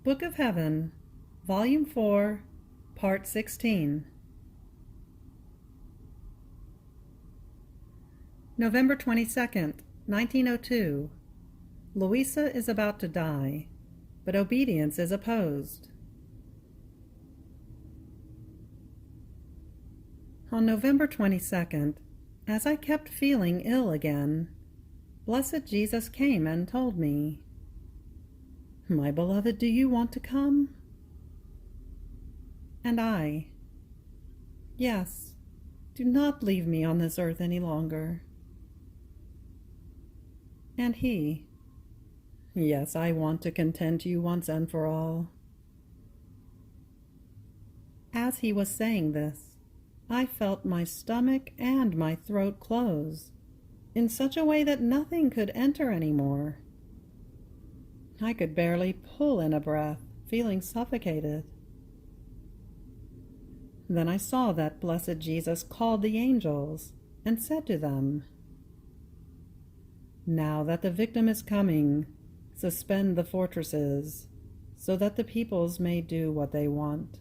Book of Heaven, Volume 4, Part 16. November 22nd, 1902. Luisa is about to die, but obedience is opposed. On November 22nd, as I kept feeling ill again, Blessed Jesus came and told me, "My beloved, do you want to come?" And I, "Yes, do not leave me on this earth any longer." And he, "Yes, I want to content you once and for all." As he was saying this, I felt my stomach and my throat close in such a way that nothing could enter any more. I could barely pull in a breath, feeling suffocated. Then I saw that blessed Jesus called the angels and said to them, "Now that the victim is coming, suspend the fortresses, so that the peoples may do what they want."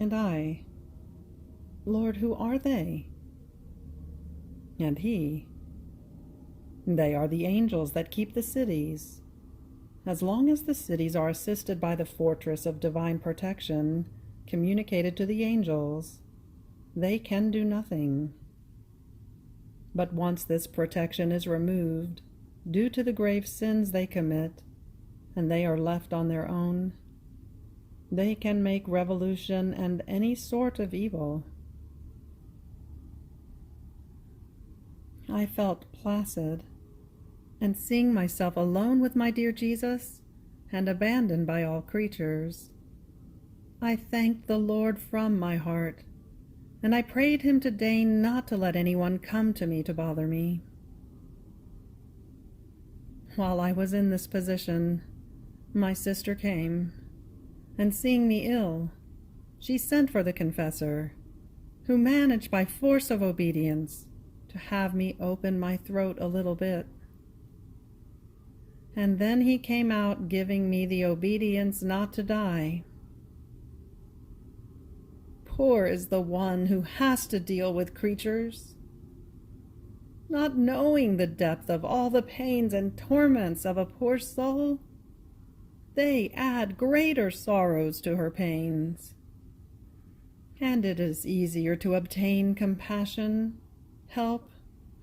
And I, "Lord, who are they?" And he, "They are the angels that keep the cities. As long as the cities are assisted by the fortress of divine protection communicated to the angels, they can do nothing. But once this protection is removed, due to the grave sins they commit, and they are left on their own, they can make revolution and any sort of evil." I felt placid, and seeing myself alone with my dear Jesus, and abandoned by all creatures, I thanked the Lord from my heart, and I prayed him to deign not to let anyone come to me to bother me. While I was in this position, my sister came, and seeing me ill, she sent for the confessor, who managed by force of obedience to have me open my throat a little bit. And then he came out giving me the obedience not to die. Poor is the one who has to deal with creatures, not knowing the depth of all the pains and torments of a poor soul. They add greater sorrows to her pains. And it is easier to obtain compassion, help,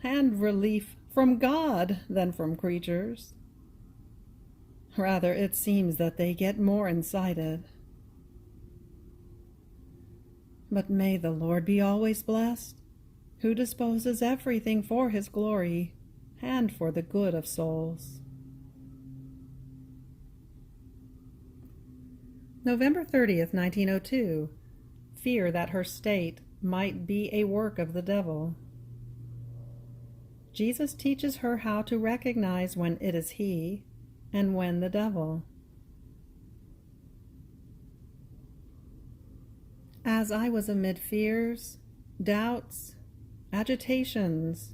and relief from God than from creatures. Rather, it seems that they get more incited. But may the Lord be always blessed, who disposes everything for his glory and for the good of souls. November 30th, 1902. Fear that her state might be a work of the devil. Jesus teaches her how to recognize when it is he and when the devil. As I was amid fears, doubts, agitations,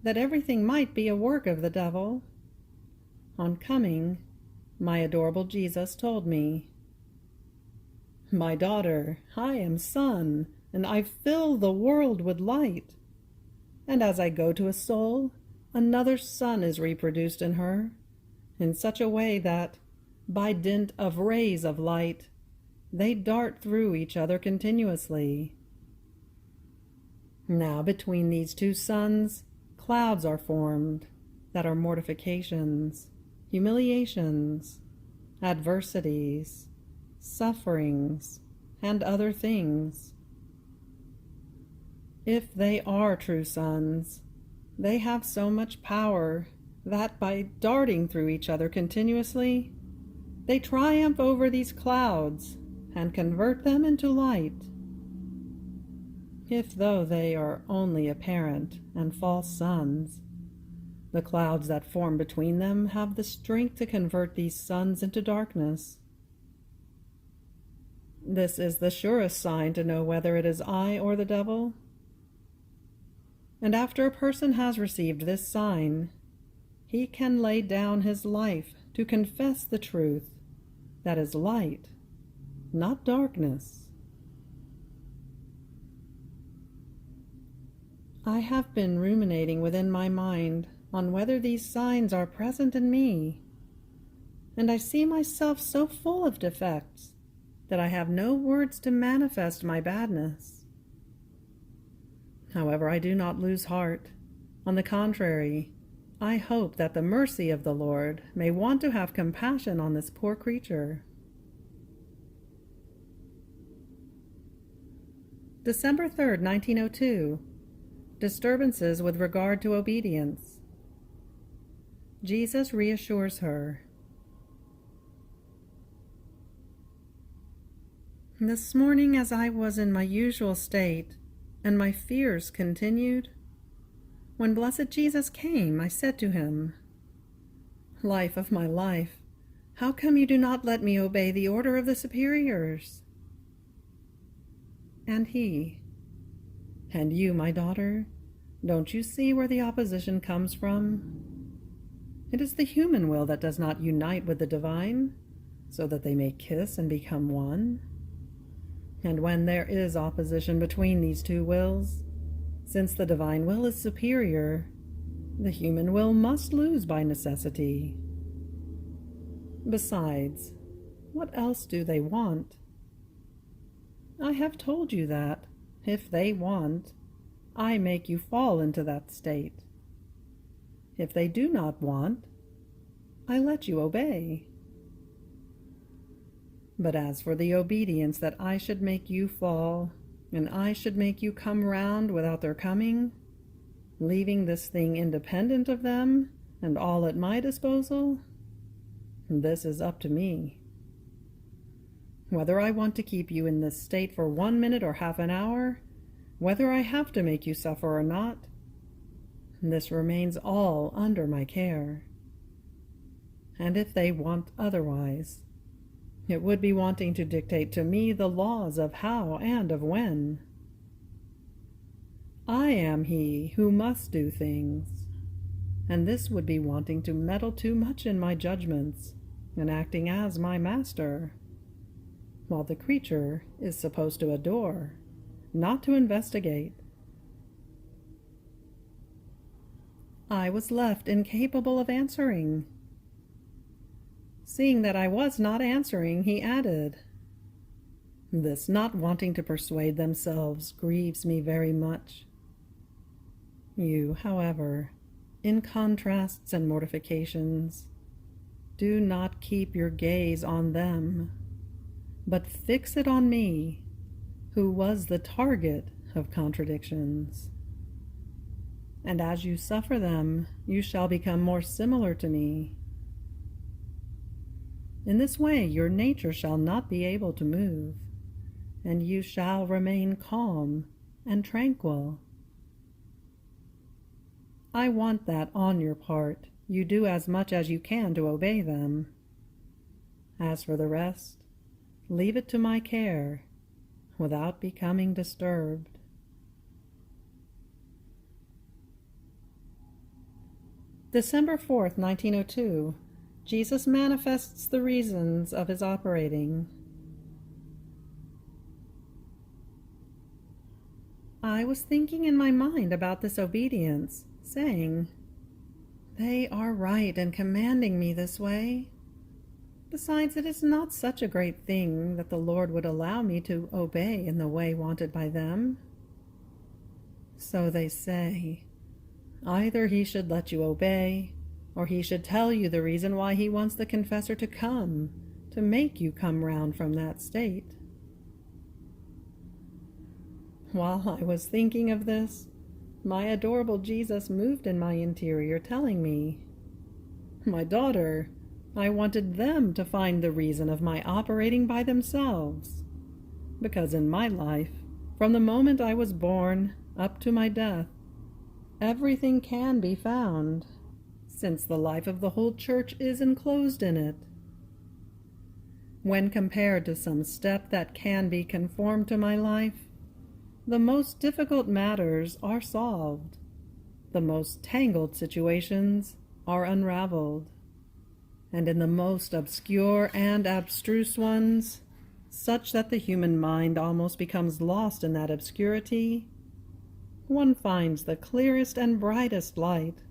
that everything might be a work of the devil, on coming, my adorable Jesus told me, "My daughter, I am sun, and I fill the world with light. And as I go to a soul, another sun is reproduced in her, in such a way that, by dint of rays of light, they dart through each other continuously. Now between these two suns, clouds are formed, that are mortifications, humiliations, adversities, sufferings, and other things. If they are true suns, they have so much power that by darting through each other continuously, they triumph over these clouds and convert them into light. If though they are only apparent and false suns, the clouds that form between them have the strength to convert these suns into darkness. This is the surest sign to know whether it is I or the devil. And after a person has received this sign, he can lay down his life to confess the truth that is light, not darkness. I have been ruminating within my mind on whether these signs are present in me, and I see myself so full of defects that I have no words to manifest my badness. However, I do not lose heart. On the contrary, I hope that the mercy of the Lord may want to have compassion on this poor creature. December 3rd, 1902. Disturbances with regard to obedience. Jesus reassures her. This morning, as I was in my usual state, and my fears continued, when blessed Jesus came, I said to him, "Life of my life, how come you do not let me obey the order of the superiors?" And he, "And you, my daughter, don't you see where the opposition comes from? It is the human will that does not unite with the divine, so that they may kiss and become one. And when there is opposition between these two wills, since the divine will is superior, the human will must lose by necessity. Besides, what else do they want? I have told you that, if they want, I make you fall into that state. If they do not want, I let you obey. But as for the obedience that I should make you fall, and I should make you come round without their coming, leaving this thing independent of them and all at my disposal, this is up to me. Whether I want to keep you in this state for 1 minute or half an hour, whether I have to make you suffer or not, this remains all under my care. And if they want otherwise, it would be wanting to dictate to me the laws of how and of when. I am he who must do things, and this would be wanting to meddle too much in my judgments and acting as my master, while the creature is supposed to adore, not to investigate. I was left incapable of answering. Seeing that I was not answering, he added, "This not wanting to persuade themselves grieves me very much. You, however, in contrasts and mortifications, do not keep your gaze on them, but fix it on me, who was the target of contradictions. And as you suffer them, you shall become more similar to me. In this way your nature shall not be able to move, and you shall remain calm and tranquil. I want that on your part you do as much as you can to obey them. As for the rest, leave it to my care, without becoming disturbed." December 4th, 1902. Jesus manifests the reasons of his operating. I was thinking in my mind about this obedience, saying, "They are right in commanding me this way. Besides, it is not such a great thing that the Lord would allow me to obey in the way wanted by them. So they say, either he should let you obey, or he should tell you the reason why he wants the confessor to come, to make you come round from that state." While I was thinking of this, my adorable Jesus moved in my interior, telling me, "My daughter, I wanted them to find the reason of my operating by themselves, because in my life, from the moment I was born up to my death, everything can be found, since the life of the whole church is enclosed in it. When compared to some step that can be conformed to my life, the most difficult matters are solved, the most tangled situations are unraveled, and in the most obscure and abstruse ones, such that the human mind almost becomes lost in that obscurity, one finds the clearest and brightest light.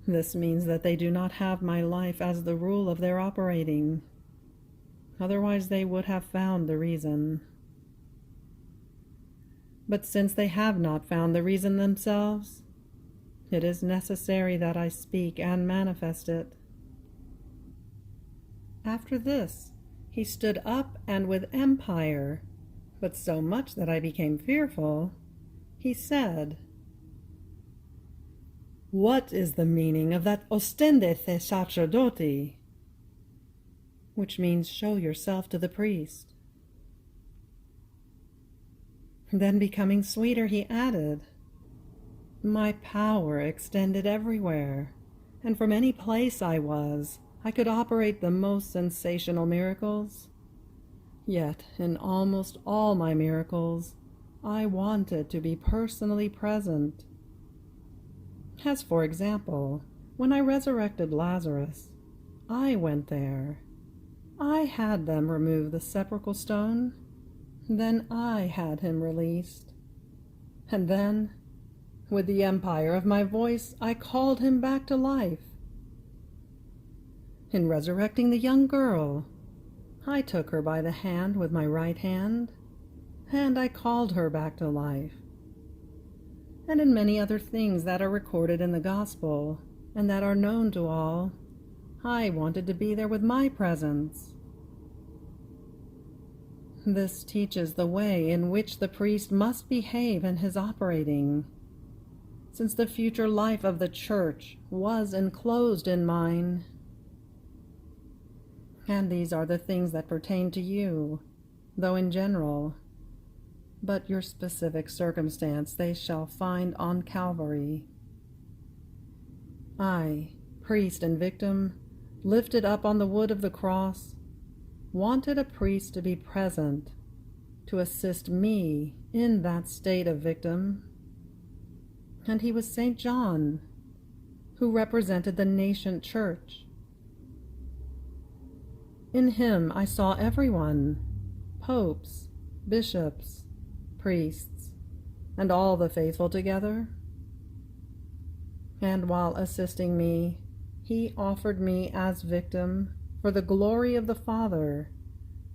This means that they do not have my life as the rule of their operating. Otherwise they would have found the reason. But since they have not found the reason themselves, it is necessary that I speak and manifest it. After this, he stood up, and with empire, but so much that I became fearful, he said, "What is the meaning of that ostendete sacerdoti?" Which means show yourself to the priest. Then, becoming sweeter, he added, "My power extended everywhere, and from any place I was, I could operate the most sensational miracles. Yet, in almost all my miracles, I wanted to be personally present. As for example, when I resurrected Lazarus, I went there. I had them remove the sepulchral stone. Then I had him released. And then, with the empire of my voice, I called him back to life. In resurrecting the young girl, I took her by the hand with my right hand, and I called her back to life. And in many other things that are recorded in the Gospel, and that are known to all, I wanted to be there with my presence. This teaches the way in which the priest must behave in his operating, since the future life of the Church was enclosed in mine. And these are the things that pertain to you, though in general, but your specific circumstance they shall find on Calvary. I, priest and victim, lifted up on the wood of the cross, wanted a priest to be present, to assist me in that state of victim. And he was St. John, who represented the nascent church. In him I saw everyone, popes, bishops, priests, and all the faithful together. And while assisting me, he offered me as victim for the glory of the Father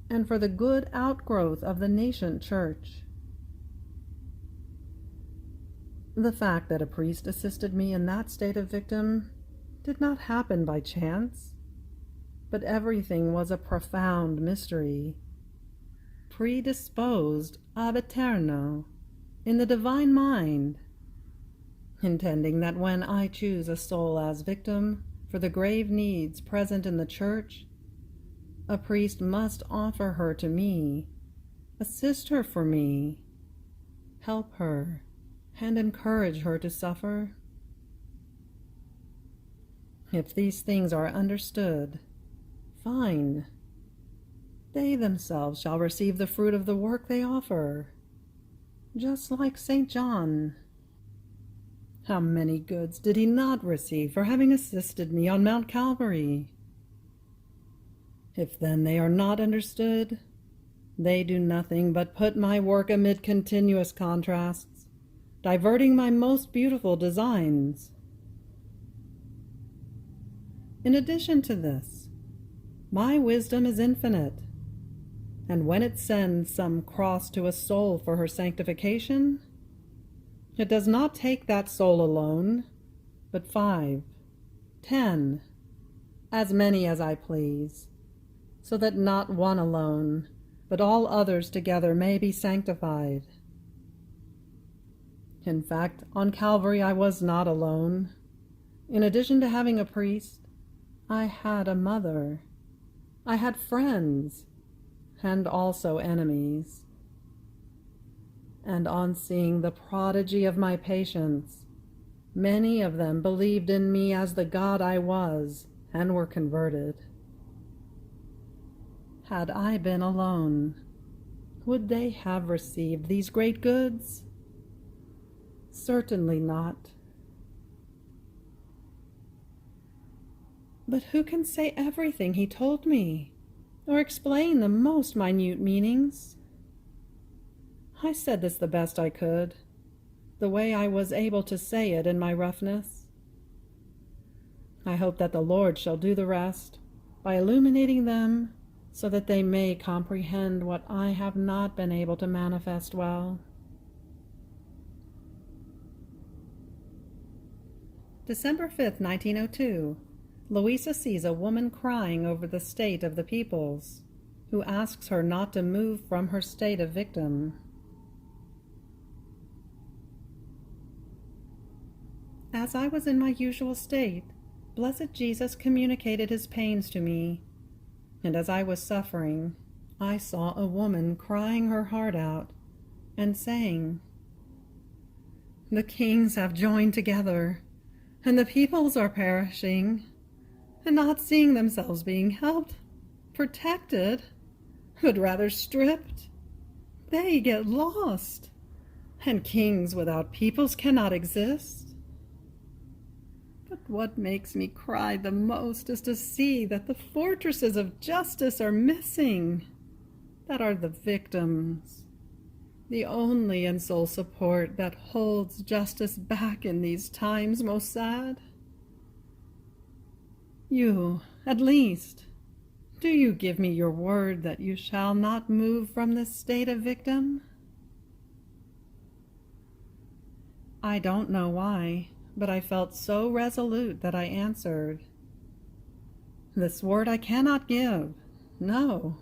and for the good outgrowth of the nascent church. The fact that a priest assisted me in that state of victim did not happen by chance, but everything was a profound mystery, predisposed ab aeterno in the divine mind, intending that when I choose a soul as victim for the grave needs present in the church, a priest must offer her to me, assist her for me, help her, and encourage her to suffer. If these things are understood, fine. They themselves shall receive the fruit of the work they offer, just like St. John. How many goods did he not receive for having assisted me on Mount Calvary? If then they are not understood, they do nothing but put my work amid continuous contrasts, diverting my most beautiful designs. In addition to this, my wisdom is infinite, and when it sends some cross to a soul for her sanctification, it does not take that soul alone, but 5, 10, as many as I please, so that not one alone, but all others together may be sanctified. In fact, on Calvary I was not alone. In addition to having a priest, I had a mother. I had friends, and also enemies. And on seeing the prodigy of my patience, many of them believed in me as the God I was, and were converted. Had I been alone, would they have received these great goods? Certainly not. But who can say everything he told me, or explain the most minute meanings? I said this the best I could, the way I was able to say it in my roughness. I hope that the Lord shall do the rest, by illuminating them, so that they may comprehend what I have not been able to manifest well. December 5th, 1902. Luisa sees a woman crying over the state of the peoples, who asks her not to move from her state of victim. As I was in my usual state, blessed Jesus communicated his pains to me, and as I was suffering, I saw a woman crying her heart out and saying, "The kings have joined together, and the peoples are perishing, and not seeing themselves being helped, protected, but rather stripped. They get lost, and kings without peoples cannot exist. But what makes me cry the most is to see that the fortresses of justice are missing, that are the victims, the only and sole support that holds justice back in these times most sad. You, at least, do you give me your word that you shall not move from this state of victim?" I don't know why, but I felt so resolute that I answered, "This word I cannot give. No.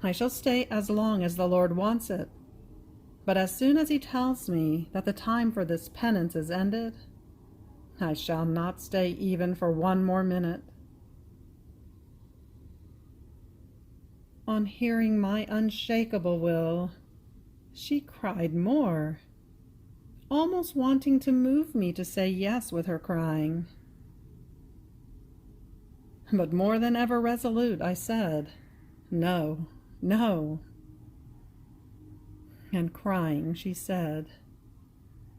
I shall stay as long as the Lord wants it. But as soon as he tells me that the time for this penance is ended, I shall not stay even for one more minute." On hearing my unshakable will, she cried more, almost wanting to move me to say yes with her crying. But more than ever resolute, I said, "No, no." And crying, she said,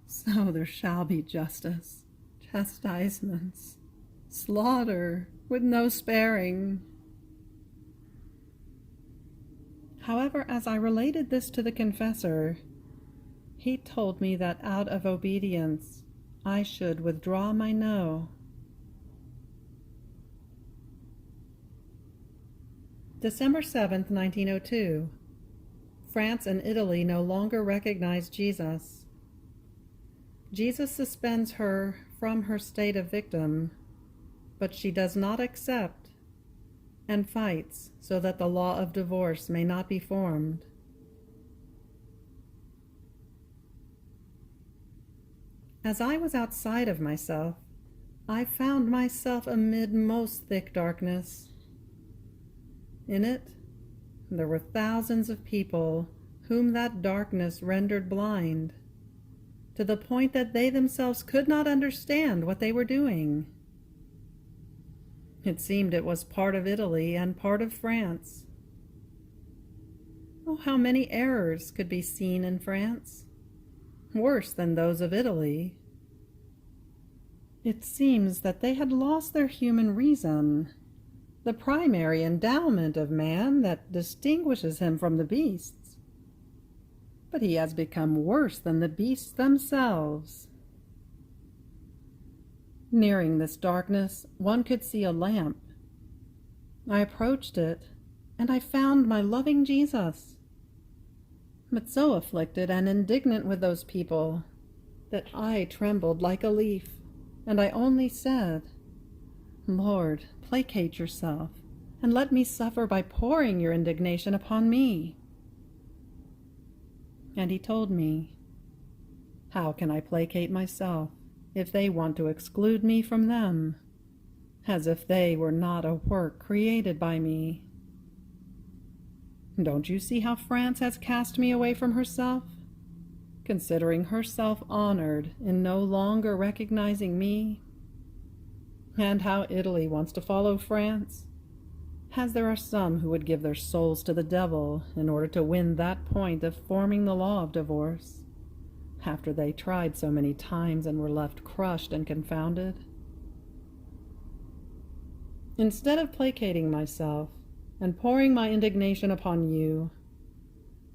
"So there shall be justice, chastisements, slaughter, with no sparing." However, as I related this to the confessor, he told me that out of obedience I should withdraw my no. December 7th, 1902. France and Italy no longer recognize Jesus. Jesus suspends her from her state of victim, but she does not accept and fights so that the law of divorce may not be formed. As I was outside of myself, I found myself amid most thick darkness. In it, there were thousands of people whom that darkness rendered blind, to the point that they themselves could not understand what they were doing. It seemed it was part of Italy and part of France. Oh, how many errors could be seen in France, worse than those of Italy. It seems that they had lost their human reason, the primary endowment of man that distinguishes him from the beasts. But he has become worse than the beasts themselves. Nearing this darkness, one could see a lamp. I approached it, and I found my loving Jesus, but so afflicted and indignant with those people that I trembled like a leaf, and I only said, "Lord, placate yourself, and let me suffer by pouring your indignation upon me." And he told me, "How can I placate myself if they want to exclude me from them, as if they were not a work created by me? Don't you see how France has cast me away from herself, considering herself honored in no longer recognizing me? And how Italy wants to follow France, as there are some who would give their souls to the devil in order to win that point of forming the law of divorce, after they tried so many times and were left crushed and confounded? Instead of placating myself and pouring my indignation upon you,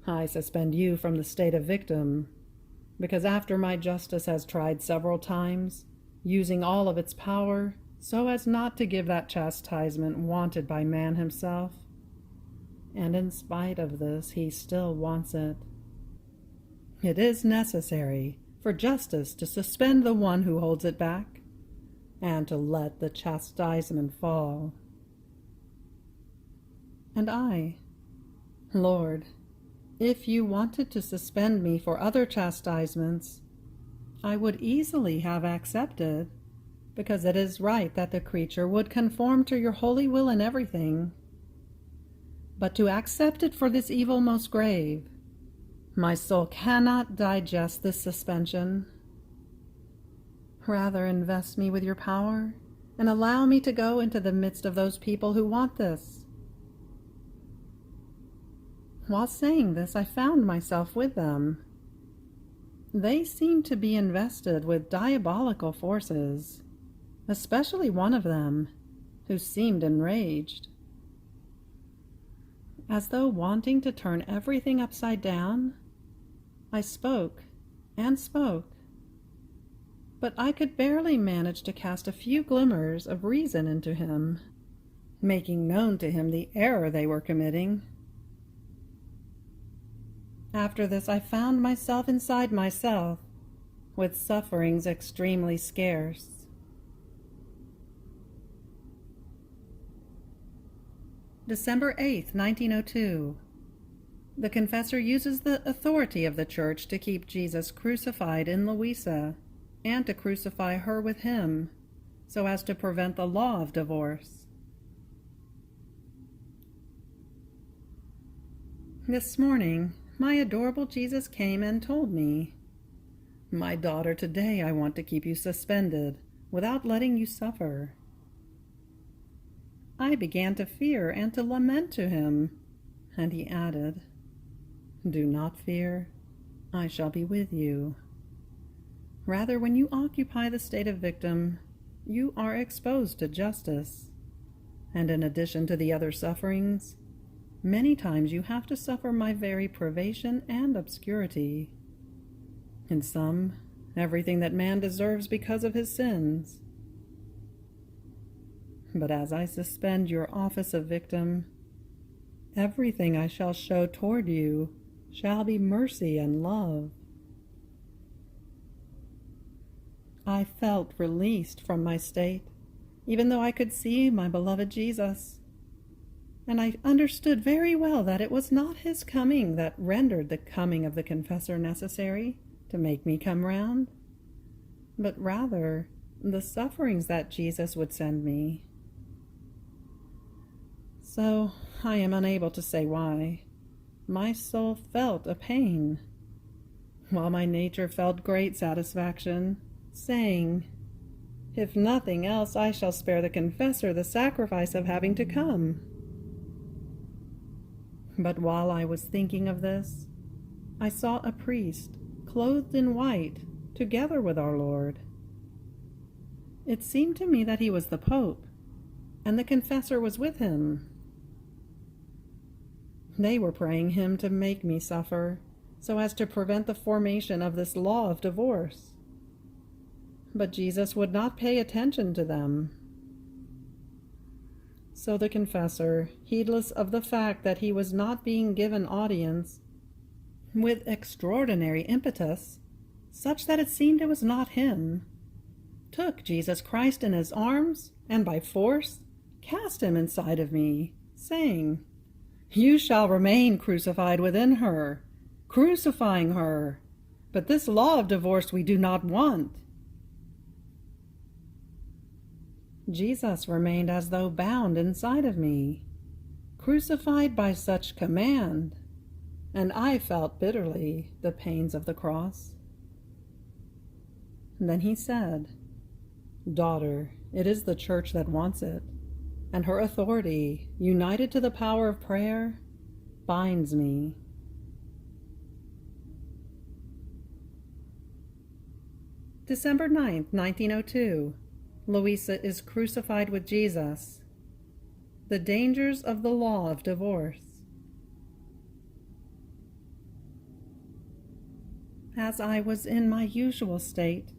I suspend you from the state of victim, because after my justice has tried several times, using all of its power so as not to give that chastisement wanted by man himself, and in spite of this he still wants it, it is necessary for justice to suspend the one who holds it back, and to let the chastisement fall. And I, Lord, if you wanted to suspend me for other chastisements, I would easily have accepted, because it is right that the creature would conform to your holy will in everything. But to accept it for this evil most grave, my soul cannot digest this suspension. Rather invest me with your power, and allow me to go into the midst of those people who want this. While saying this, I found myself with them. They seemed to be invested with diabolical forces, especially one of them, who seemed enraged. As though wanting to turn everything upside down, I spoke and spoke, but I could barely manage to cast a few glimmers of reason into him, making known to him the error they were committing. After this, I found myself inside myself, with sufferings extremely scarce. December 8th, 1902. The confessor uses the authority of the Church to keep Jesus crucified in Luisa, and to crucify her with him, so as to prevent the law of divorce. This morning, my adorable Jesus came and told me, "My daughter, today I want to keep you suspended, without letting you suffer." I began to fear and to lament to him, and he added, "Do not fear, I shall be with you. Rather, when you occupy the state of victim, you are exposed to justice, and in addition to the other sufferings, many times you have to suffer my very privation and obscurity. In some, everything that man deserves because of his sins. But as I suspend your office of victim, everything I shall show toward you shall be mercy and love." I felt released from my state, even though I could see my beloved Jesus, and I understood very well that it was not his coming that rendered the coming of the confessor necessary to make me come round, but rather the sufferings that Jesus would send me. So I am unable to say why. My soul felt a pain, while my nature felt great satisfaction, saying, "If nothing else, I shall spare the confessor the sacrifice of having to come." But while I was thinking of this, I saw a priest, clothed in white, together with our Lord. It seemed to me that he was the Pope, and the confessor was with him. They were praying him to make me suffer, so as to prevent the formation of this law of divorce. But Jesus would not pay attention to them. So the confessor, heedless of the fact that he was not being given audience, with extraordinary impetus, such that it seemed it was not him, took Jesus Christ in his arms, and by force cast him inside of me, saying, "You shall remain crucified within her, crucifying her, but this law of divorce we do not want." Jesus remained as though bound inside of me, crucified by such command, and I felt bitterly the pains of the cross. Then he said, "Daughter, it is the Church that wants it, and her authority, united to the power of prayer, binds me." December 9th, 1902. Luisa is crucified with Jesus. The dangers of the law of divorce. As I was in my usual state,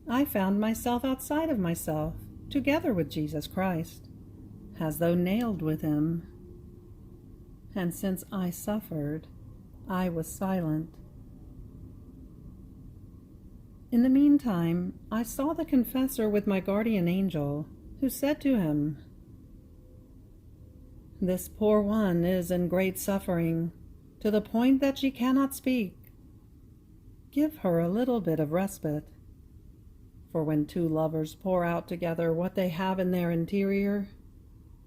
I found myself outside of myself, together with Jesus Christ, as though nailed with him. And since I suffered, I was silent. In the meantime, I saw the confessor with my guardian angel, who said to him, "This poor one is in great suffering, to the point that she cannot speak. Give her a little bit of respite. For when two lovers pour out together what they have in their interior,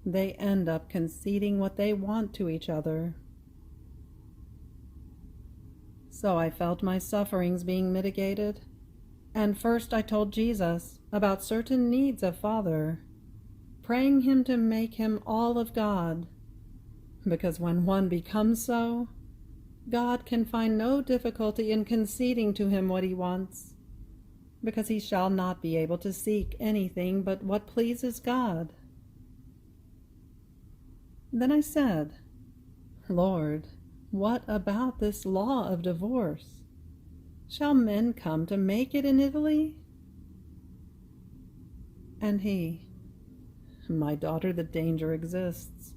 they end up conceding what they want to each other." So I felt my sufferings being mitigated, and first I told Jesus about certain needs of Father, praying him to make him all of God, because when one becomes so, God can find no difficulty in conceding to him what he wants, because he shall not be able to seek anything but what pleases God. Then I said, "Lord, what about this law of divorce? Shall men come to make it in Italy?" And he, "My daughter, the danger exists,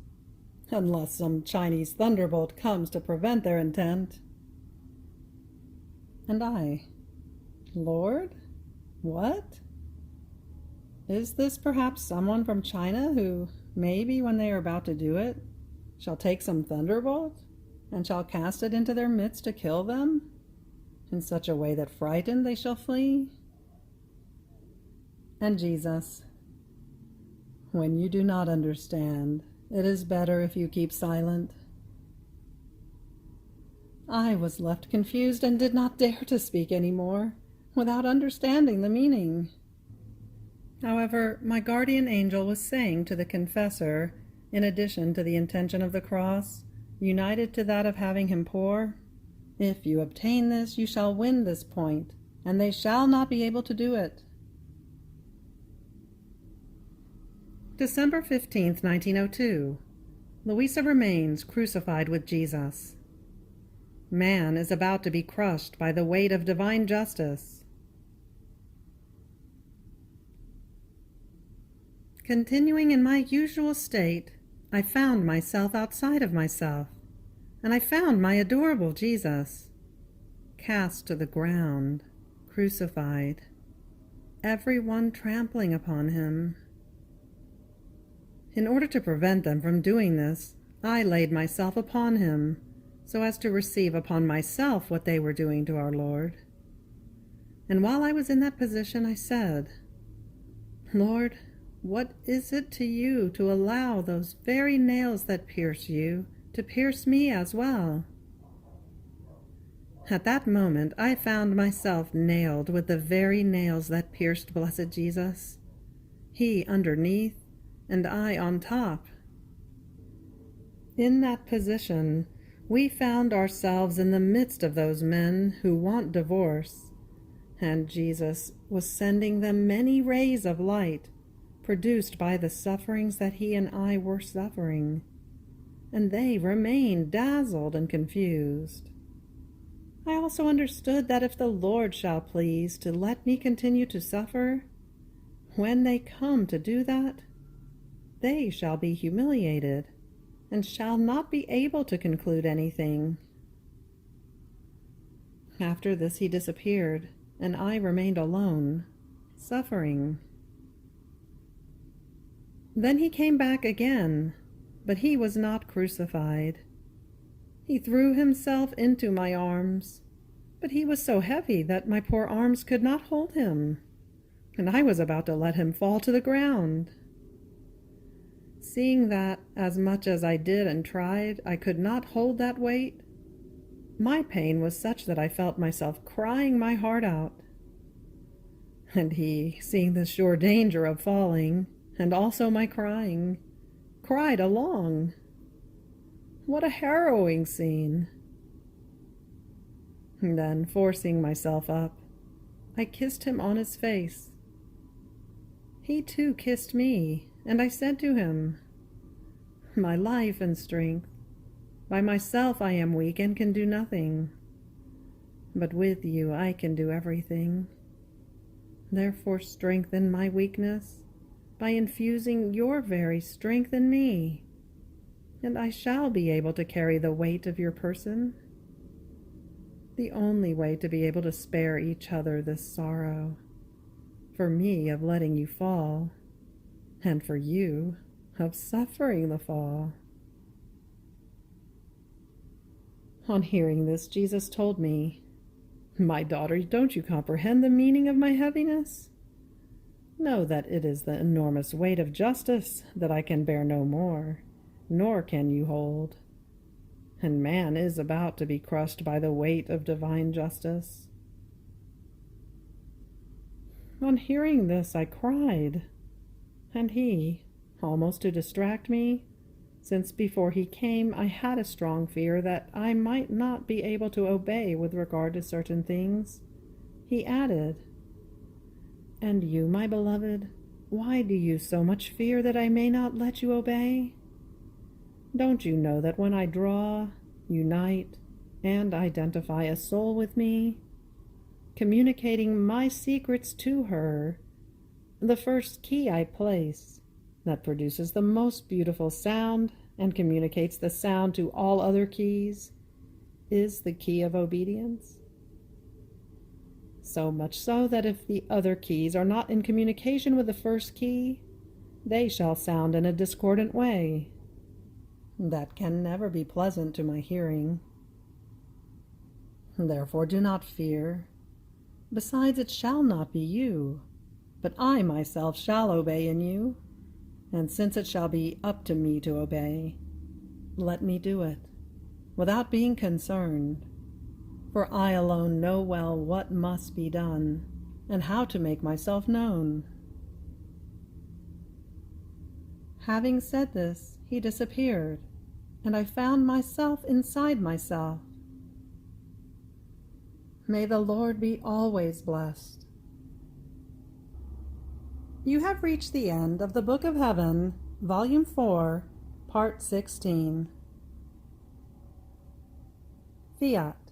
unless some Chinese thunderbolt comes to prevent their intent." And I, "Lord, what? Is this perhaps someone from China who, maybe when they are about to do it, shall take some thunderbolt and shall cast it into their midst to kill them, in such a way that frightened they shall flee?" And Jesus, "When you do not understand, it is better if you keep silent." I was left confused and did not dare to speak any more, without understanding the meaning. However, my guardian angel was saying to the confessor, in addition to the intention of the cross, united to that of having him poor, "If you obtain this, you shall win this point, and they shall not be able to do it." December 15th, 1902. Luisa remains crucified with Jesus. Man is about to be crushed by the weight of divine justice. Continuing in my usual state, I found myself outside of myself, and I found my adorable Jesus, cast to the ground, crucified, everyone trampling upon him. In order to prevent them from doing this, I laid myself upon him, so as to receive upon myself what they were doing to our Lord. And while I was in that position, I said, "Lord, what is it to you to allow those very nails that pierce you to pierce me as well?" At that moment, I found myself nailed with the very nails that pierced blessed Jesus, he underneath and I on top. In that position, we found ourselves in the midst of those men who want divorce, and Jesus was sending them many rays of light produced by the sufferings that he and I were suffering, and they remained dazzled and confused. I also understood that if the Lord shall please to let me continue to suffer, when they come to do that, they shall be humiliated and shall not be able to conclude anything. After this he disappeared, and I remained alone, suffering. Then he came back again, but he was not crucified. He threw himself into my arms, but he was so heavy that my poor arms could not hold him, and I was about to let him fall to the ground. Seeing that, as much as I did and tried, I could not hold that weight, my pain was such that I felt myself crying my heart out. And he, seeing the sure danger of falling, and also my crying, cried along. What a harrowing scene! And then, forcing myself up, I kissed him on his face. He too kissed me, and I said to him, my life and strength. By myself I am weak and can do nothing, but with you I can do everything. Therefore strengthen my weakness by infusing your very strength in me, and I shall be able to carry the weight of your person. The only way to be able to spare each other this sorrow, for me of letting you fall, and for you of suffering the fall. On hearing this, Jesus told me, "My daughter, don't you comprehend the meaning of my heaviness? Know that it is the enormous weight of justice that I can bear no more, nor can you hold. And man is about to be crushed by the weight of divine justice." On hearing this, I cried, and he, almost to distract me, since before he came I had a strong fear that I might not be able to obey with regard to certain things, he added, "And you, my beloved, why do you so much fear that I may not let you obey? Don't you know that when I draw, unite, and identify a soul with me, communicating my secrets to her, the first key I place, that produces the most beautiful sound and communicates the sound to all other keys, is the key of obedience? So much so that if the other keys are not in communication with the first key, they shall sound in a discordant way. That can never be pleasant to my hearing. Therefore do not fear. Besides, it shall not be you, but I myself shall obey in you. And since it shall be up to me to obey, let me do it, without being concerned, for I alone know well what must be done, and how to make myself known." Having said this, he disappeared, and I found myself inside myself. May the Lord be always blessed. You have reached the end of the Book of Heaven, Volume 4, Part 16. Fiat.